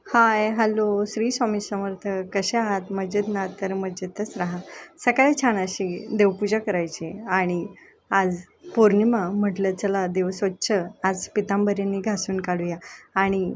हाय, hello, Shri Swami Samarth. कसे आहात? मजेत ना? तर मजेतच राहा. सकाळी छान अशी देवपूजा करायची आणि आज पौर्णिमा म्हटलं चला देव स्वच्छ आज पितांबरीने घासून काढूया. आणि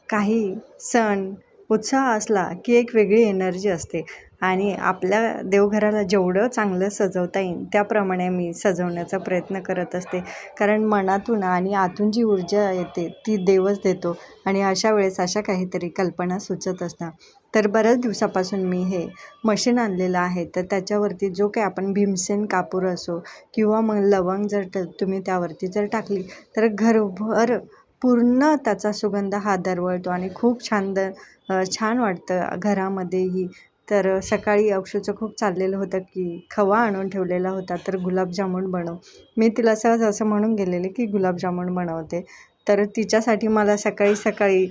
काही सण उत्साह असला की एक वेगळी एनर्जी असते आणि आपल्या देवघराला जेवढं चांगलं सजवता येईल त्याप्रमाणे मी सजवण्याचा प्रयत्न करत असते. कारण मनातून आणि आतून जी ऊर्जा येते ती देवच देतो आणि अशा वेळेस अशा काहीतरी कल्पना सुचत असतात. तर बऱ्याच दिवसापासून मी हे मशीन आणलेलं आहे, तर त्याच्यावरती जो काही आपण भीमसेन कापूर असो किंवा मग लवंग जर तुम्ही त्यावरती जर टाकली तर घरभर पूर्ण त्याचा सुगंध हा दरवळतो आणि खूप छान वाटतं घरामध्येही. तर सकाळी अक्षूचं खूप चाललेलं होतं की खवा आणून ठेवलेला होता, तर गुलाबजामुन बनव. मी तिला सहज असं म्हणून गेलेले की गुलाबजामुन बनवते. तर तिच्यासाठी मला सकाळी सकाळी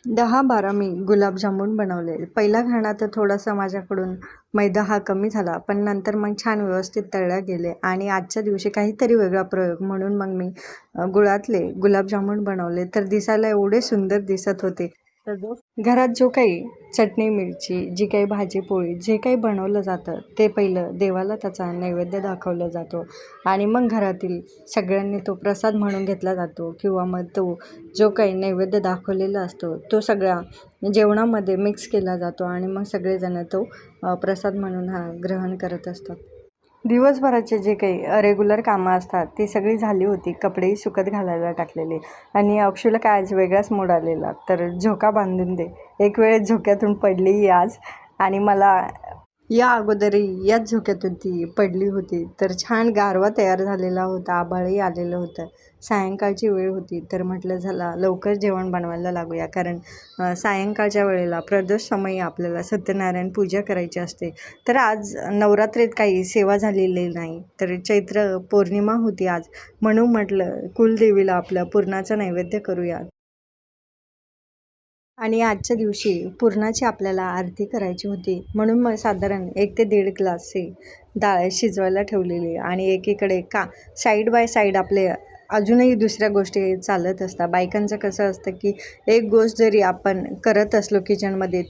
10-12 मी गुलाबजामुन बनवले. पहिल्या घाणात थोडासा माझ्याकडून मैदा हा कमी झाला, पण नंतर मग छान व्यवस्थित तळल्या गेले आणि आजच्या दिवशी काहीतरी वेगळा प्रयोग म्हणून मग मी गुळातले गुलाबजामुन बनवले. तर दिसायला एवढे सुंदर दिसत होते. तर घरात जो काही चटणी मिरची जी काही भाजी पोळी जे काही बनवलं जातं ते पहिलं देवाला त्याचा नैवेद्य दाखवला जातो आणि मग घरातील सगळ्यांनी तो प्रसाद म्हणून घेतला जातो किंवा मग तो जो काही नैवेद्य दाखवलेला असतो तो सगळा जेवणामध्ये मिक्स केला जातो आणि मग सगळेजण तो प्रसाद म्हणून हा ग्रहण करत असतात. दिवसभराचे जे काही रेग्युलर कामं असतात ती सगळी झाली होती. कपडेही सुकत घालायला टाकलेले आणि अक्षूला काय आज वेगळाच मूड आलेला, तर झोका बांधून दे. एक वेळेस झोक्यातून पडली आज आणि मला या अगोदरही याच झोक्यातून ती पडली होती. तर छान गारवा तयार झालेला होता, आभाळही आलेलं होतं. सायंकाळची वेळ होती, तर म्हटलं झाला लवकर जेवण बनवायला लागूया. कारण सायंकाळच्या वेळेला प्रदोष समयी आपल्याला सत्यनारायण पूजा करायची असते. तर आज नवरात्रीत काही सेवा झालेली नाही, तर चैत्र पौर्णिमा होती आज, म्हणून म्हटलं कुलदेवीला आपल्या पुरणाचं नैवेद्य करूया. आणि आजच्या दिवशी पुरणाची आपल्याला आरती करायची होती, म्हणून मग साधारण 1 ते 1.5 ग्लास डाळ शिजवायला ठेवलेली आणि एकीकडे साईड बाय साईड आपले अजूनही दुसऱ्या गोष्टी चालत असतात. बायकांचं कसं असतं की एक गोष्ट जरी आपण करत असलो किचनमध्ये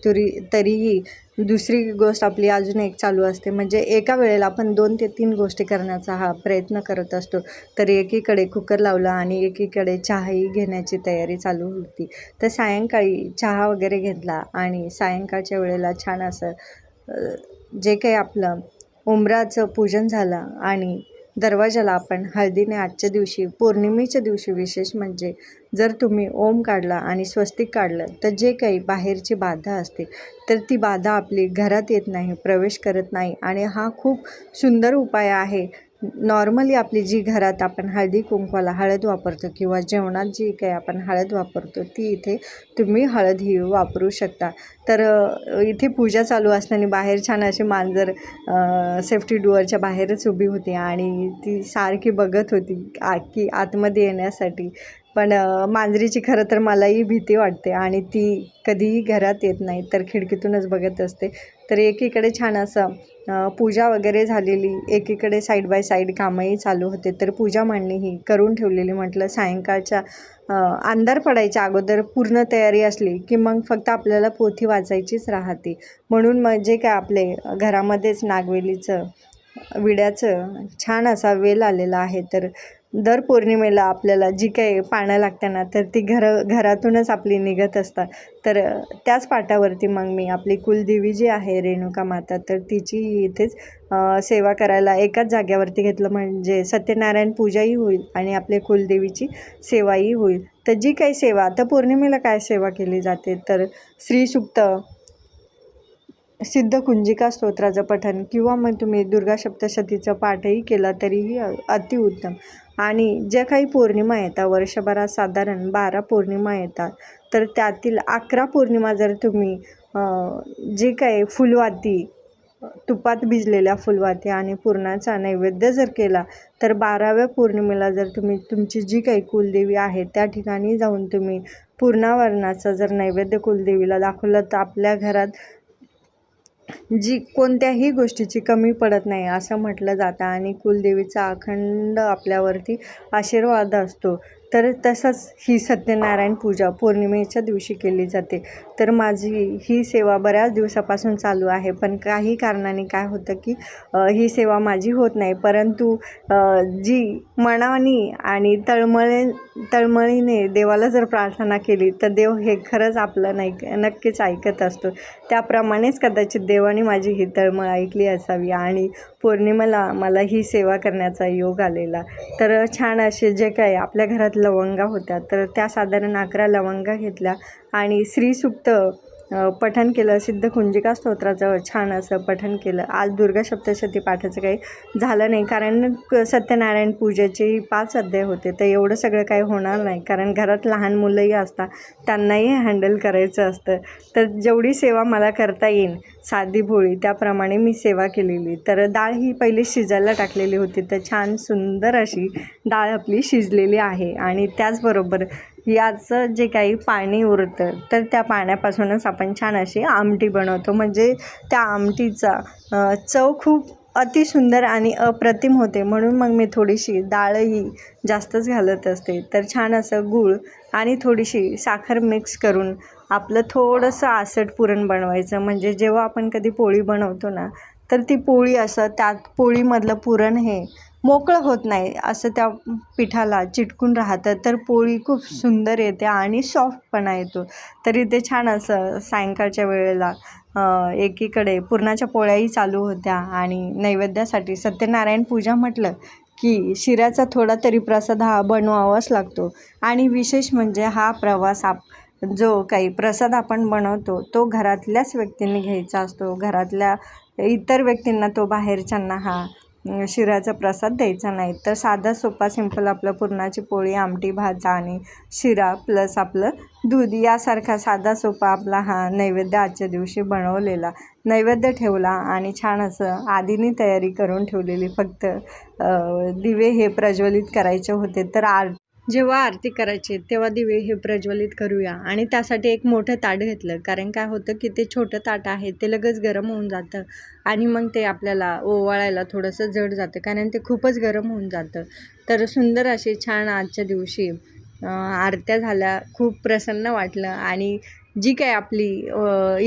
तरीही दुसरी गोष्ट आपली अजून एक चालू असते. म्हणजे एका वेळेला आपण 2 ते 3 गोष्टी करण्याचा हा प्रयत्न करत असतो. तर एकीकडे कुकर लावला आणि एकीकडे चहाही घेण्याची तयारी चालू होती. तर सायंकाळी चहा वगैरे घेतला आणि सायंकाळच्या वेळेला छान असं जे काही आपलं उंबराचं पूजन झालं आणि दरवाजाला आपण हळदीने आजच्या दिवशी पौर्णिमेच्या दिवशी विशेष म्हणजे जर तुम्ही ओम काढला आणि स्वस्तिक काढलं तर जे काही बाहेरची बाधा असते तर ती बाधा आपली घरात येत नाही, प्रवेश करत नाही आणि हा खूप सुंदर उपाय आहे. नॉर्मली आपली जी घरात आपण हळदी कुंकवाला हळद वापरतो किंवा जेवणात जी काही आपण हळद वापरतो ती इथे तुम्ही हळद ही वापरू शकता. तर इथे पूजा चालू असताना बाहेर छान अशी मांजर सेफ्टी डोअरच्या बाहेरच उभी होती आणि ती सारखी बघत होती की आतमध्ये येण्यासाठी. पण मांजरीची खरं तर मलाही भीती वाटते आणि ती कधीही घरात येत नाही, तर खिडकीतूनच बघत असते. तर एकीकडे छान असं पूजा वगैरे झालेली, एकीकडे साईड बाय साईड कामंही चालू होते. तर पूजा मांडणी ही करून ठेवलेली. म्हटलं सायंकाळच्या अंधार पडायच्या अगोदर पूर्ण तयारी असली की मग फक्त आपल्याला पोथी वाचायचीच राहते. म्हणून मग जे काय आपले घरामध्येच नागवेलीचं विड्याचं छान असा वेल आलेला आहे, तर दर पौर्णिमेला आपल्याला जी काही पानं लागतात ना तर ती घरातूनच आपली निघत असतात. तर त्याच पाटावरती मग मी आपली कुलदेवी जी आहे रेणुका माता, तर तिची इथेच सेवा करायला एकाच जाग्यावरती घेतलं, म्हणजे सत्यनारायण पूजाही होईल आणि आपल्या कुलदेवीची सेवाही होईल. तर जी काही सेवा आता पौर्णिमेला काय सेवा केली जाते तर श्रीसूक्त, सिद्ध कुंजिका स्तोत्राचं पठण किंवा मग तुम्ही दुर्गा सप्तशतीचं पाठही केला तरीही अतिउत्तम. आणि ज्या काही पौर्णिमा येतात वर्षभरात साधारण 12 पौर्णिमा येतात, तर त्यातील 11 पौर्णिमा जर तुम्ही जे काही फुलवाती, तुपात भिजलेल्या फुलवाती आणि पुरणाचा नैवेद्य जर केला तर 12व्या पौर्णिमेला जर तुम्ही तुमची जी काही कुलदेवी आहे त्या ठिकाणी जाऊन तुम्ही पूर्णावरणाचा जर नैवेद्य कुलदेवीला दाखवलं तर आपल्या घरात जी कोणत्याही गोष्टीची कमी पडत नाही असं म्हटलं जातं आणि कुलदेवीचा अखंड आपल्यावरती आशीर्वाद असतो. तर तसंच ही सत्यनारायण पूजा पौर्णिमेच्या दिवशी केली जाते. तर माझी ही सेवा बऱ्याच दिवसापासून चालू आहे, पण काही कारणाने काय होतं की ही सेवा माझी होत नाही. परंतु जी मनाने आणि तळमळीने देवाला जर प्रार्थना केली तर देव हे खरंच आपलं नक्कीच ऐकत असतो. त्याप्रमाणेच कदाचित देवाने माझी ही तळमळ ऐकली असावी आणि पौर्णिमेला मला ही सेवा करण्याचा योग आलेला. तर छान असे जे काही आपल्या घरात लवंगा होत्या तर त्या साधारण 11 लवंगा घेतल्या आणि श्रीसूक्त पठण केलं. सिद्धकुंजिका स्तोत्राचं छान असं पठण केलं. आज दुर्गा सप्तशती पाठाचं काही झालं नाही, कारण सत्यनारायण पूजेचे 5 अध्याय होते, तर एवढं सगळं काही होणार नाही, कारण घरात लहान मुलंही असतात, त्यांनाही हँडल करायचं असतं. तर जेवढी सेवा मला करता येईल साधी भोळी त्याप्रमाणे मी सेवा केलेली. तर डाळ ही पहिली शिजायला टाकलेली होती, तर छान सुंदर अशी डाळ आपली शिजलेली आहे. आणि त्याचबरोबर याचं जे काही पाणी उरतं तर त्या पाण्यापासूनच आपण छान अशी आमटी बनवतो. म्हणजे त्या आमटीचा चव खूप अतिसुंदर आणि अप्रतिम होते. म्हणून मग मी थोडीशी डाळही जास्तच घालत असते. तर छान असं गूळ आणि थोडीशी साखर मिक्स करून आपलं थोडंसं आसट पुरण बनवायचं. म्हणजे जेव्हा आपण कधी पोळी बनवतो ना, तर ती पोळी असं त्यात पोळीमधलं पुरण हे मोकळं होत नाही, असं त्या पिठाला चिटकून राहतं, तर पोळी खूप सुंदर येते आणि सॉफ्टपणा येतो. तर इथे छान असं सायंकाळच्या वेळेला एकीकडे पुरणाच्या पोळ्याही चालू होत्या आणि नैवेद्यासाठी सत्यनारायण पूजा म्हटलं की शिऱ्याचा थोडा तरी प्रसाद हा बनवावाच लागतो. आणि विशेष म्हणजे हा प्रवास जो काही प्रसाद आपण बनवतो तो घरातल्याच व्यक्तींनी घ्यायचा असतो. घरातल्या इतर व्यक्तींना तो बाहेरच्यांना हा शिऱ्याचा प्रसाद द्यायचा नाही. तर साधा सोपा सिंपल आपलं पुरणाची पोळी, आमटी, भात आणि शिरा प्लस आपलं दूध यासारखा साधा सोपा आपला हा नैवेद्य आजच्या दिवशी बनवलेला. नैवेद्य ठेवला आणि छान असं आधीनी तयारी करून ठेवलेली. फक्त दिवे हे प्रज्वलित करायचे होते. तर जेव्हा आरती करायची तेव्हा दिवे हे प्रज्वलित करूया. आणि त्यासाठी एक मोठं ताट घेतलं, कारण काय होतं की ते छोटं ताट आहे ते लगेच गरम होऊन जातं आणि मग ते आपल्याला ओवाळायला थोडंसं जड जातं, कारण ते खूपच गरम होऊन जातं. तर सुंदर अशी छान आजच्या दिवशी आरत्या झाल्या. खूप प्रसन्न वाटलं. आणि जी काही आपली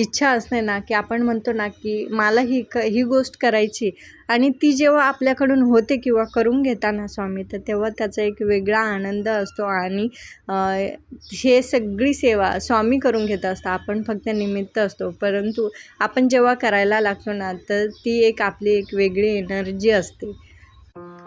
इच्छा असते ना, की आपण म्हणतो ना की मला ही गोष्ट करायची, आणि ती जेव्हा आपल्याकडून होते किंवा करून घेताना स्वामी, तर तेव्हा त्याचा एक वेगळा आनंद असतो. आणि हे सगळी सेवा स्वामी करून घेत असतात, आपण फक्त निमित्त असतो. परंतु आपण जेव्हा करायला लागतो ना, तर ती आपली एक वेगळी एनर्जी असते.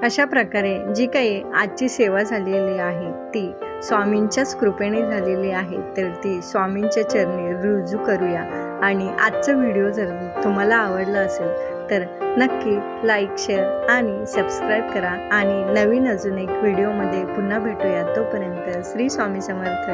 अशा प्रकारे जी काही आजची सेवा झालेली आहे ती स्वामींच्याच कृपेने झालेली आहे. तर ती स्वामींच्या चरणी रुजू करूया. आणि आजचा व्हिडिओ जर तुम्हाला आवडला असेल तर नक्की लाईक, शेअर आणि सबस्क्राईब करा. आणि नवीन अजून एक व्हिडिओमध्ये पुन्हा भेटूया. तोपर्यंत श्री स्वामी समर्थ.